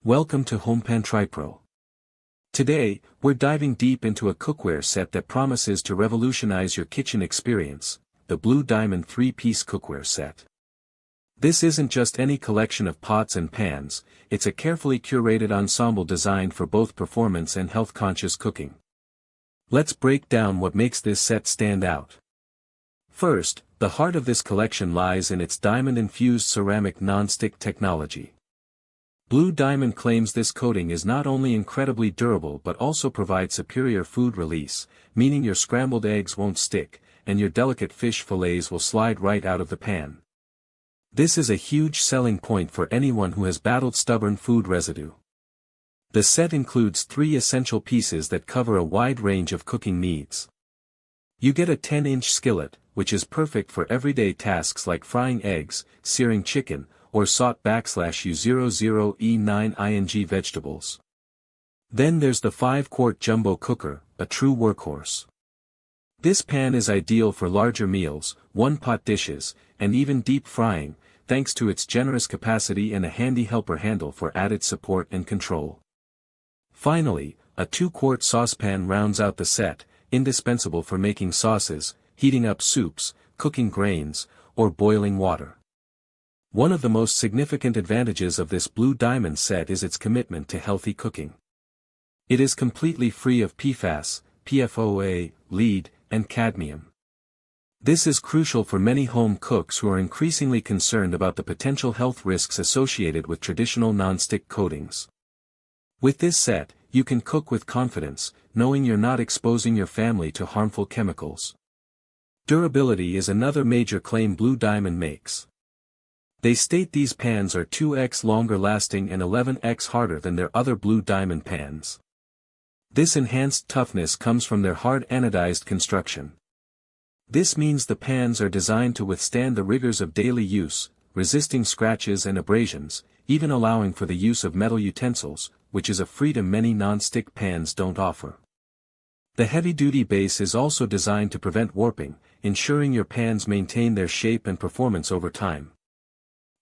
Welcome to HomePan TriPro. Today, we're diving deep into a cookware set that promises to revolutionize your kitchen experience, the Blue Diamond 3-piece cookware set. This isn't just any collection of pots and pans, it's a carefully curated ensemble designed for both performance and health-conscious cooking. Let's break down what makes this set stand out. First, the heart of this collection lies in its diamond-infused ceramic non-stick technology. Blue Diamond claims this coating is not only incredibly durable but also provides superior food release, meaning your scrambled eggs won't stick, and your delicate fish fillets will slide right out of the pan. This is a huge selling point for anyone who has battled stubborn food residue. The set includes 3 essential pieces that cover a wide range of cooking needs. You get a 10-inch skillet, which is perfect for everyday tasks like frying eggs, searing chicken, or SOT-U00E9 vegetables. Then there's the 5-quart jumbo cooker, a true workhorse. This pan is ideal for larger meals, one-pot dishes, and even deep frying, thanks to its generous capacity and a handy helper handle for added support and control. Finally, a 2-quart saucepan rounds out the set, indispensable for making sauces, heating up soups, cooking grains, or boiling water. One of the most significant advantages of this Blue Diamond set is its commitment to healthy cooking. It is completely free of PFAS, PFOA, lead, and cadmium. This is crucial for many home cooks who are increasingly concerned about the potential health risks associated with traditional non-stick coatings. With this set, you can cook with confidence, knowing you're not exposing your family to harmful chemicals. Durability is another major claim Blue Diamond makes. They state these pans are 2x longer lasting and 11x harder than their other Blue Diamond pans. This enhanced toughness comes from their hard anodized construction. This means the pans are designed to withstand the rigors of daily use, resisting scratches and abrasions, even allowing for the use of metal utensils, which is a freedom many non-stick pans don't offer. The heavy-duty base is also designed to prevent warping, ensuring your pans maintain their shape and performance over time.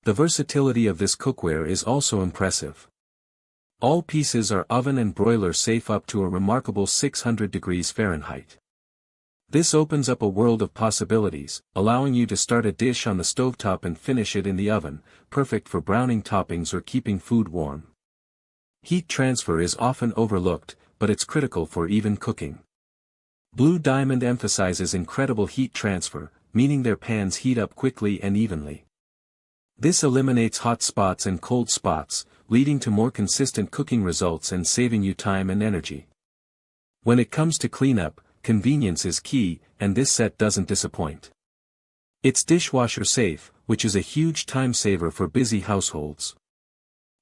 The versatility of this cookware is also impressive. All pieces are oven and broiler safe up to a remarkable 600 degrees Fahrenheit. This opens up a world of possibilities, allowing you to start a dish on the stovetop and finish it in the oven, perfect for browning toppings or keeping food warm. Heat transfer is often overlooked, but it's critical for even cooking. Blue Diamond emphasizes incredible heat transfer, meaning their pans heat up quickly and evenly. This eliminates hot spots and cold spots, leading to more consistent cooking results and saving you time and energy. When it comes to cleanup, convenience is key, and this set doesn't disappoint. It's dishwasher safe, which is a huge time saver for busy households.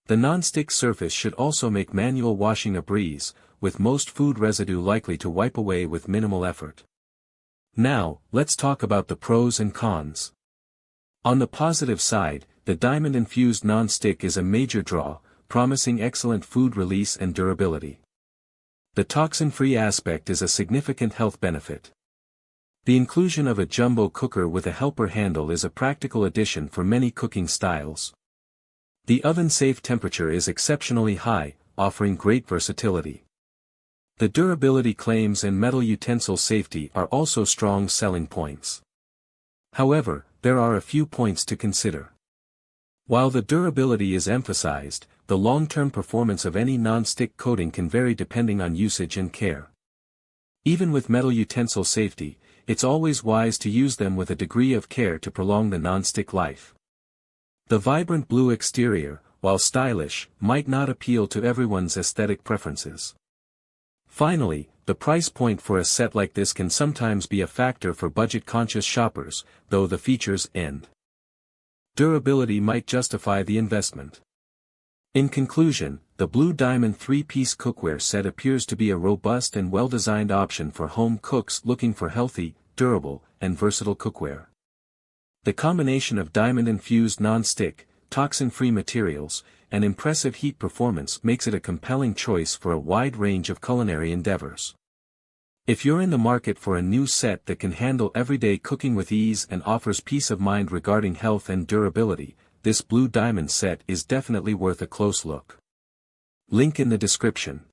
The non-stick surface should also make manual washing a breeze, with most food residue likely to wipe away with minimal effort. Now, let's talk about the pros and cons. On the positive side, the diamond-infused non-stick is a major draw, promising excellent food release and durability. The toxin-free aspect is a significant health benefit. The inclusion of a jumbo cooker with a helper handle is a practical addition for many cooking styles. The oven-safe temperature is exceptionally high, offering great versatility. The durability claims and metal utensil safety are also strong selling points. However, there are a few points to consider. While the durability is emphasized, the long-term performance of any non-stick coating can vary depending on usage and care. Even with metal utensil safety, it's always wise to use them with a degree of care to prolong the non-stick life. The vibrant blue exterior, while stylish, might not appeal to everyone's aesthetic preferences. Finally, the price point for a set like this can sometimes be a factor for budget-conscious shoppers, though the features and durability might justify the investment. In conclusion, the Blue Diamond 3-piece cookware set appears to be a robust and well-designed option for home cooks looking for healthy, durable, and versatile cookware. The combination of diamond-infused non-stick, toxin-free materials, and impressive heat performance makes it a compelling choice for a wide range of culinary endeavors. If you're in the market for a new set that can handle everyday cooking with ease and offers peace of mind regarding health and durability, this Blue Diamond set is definitely worth a close look. Link in the description.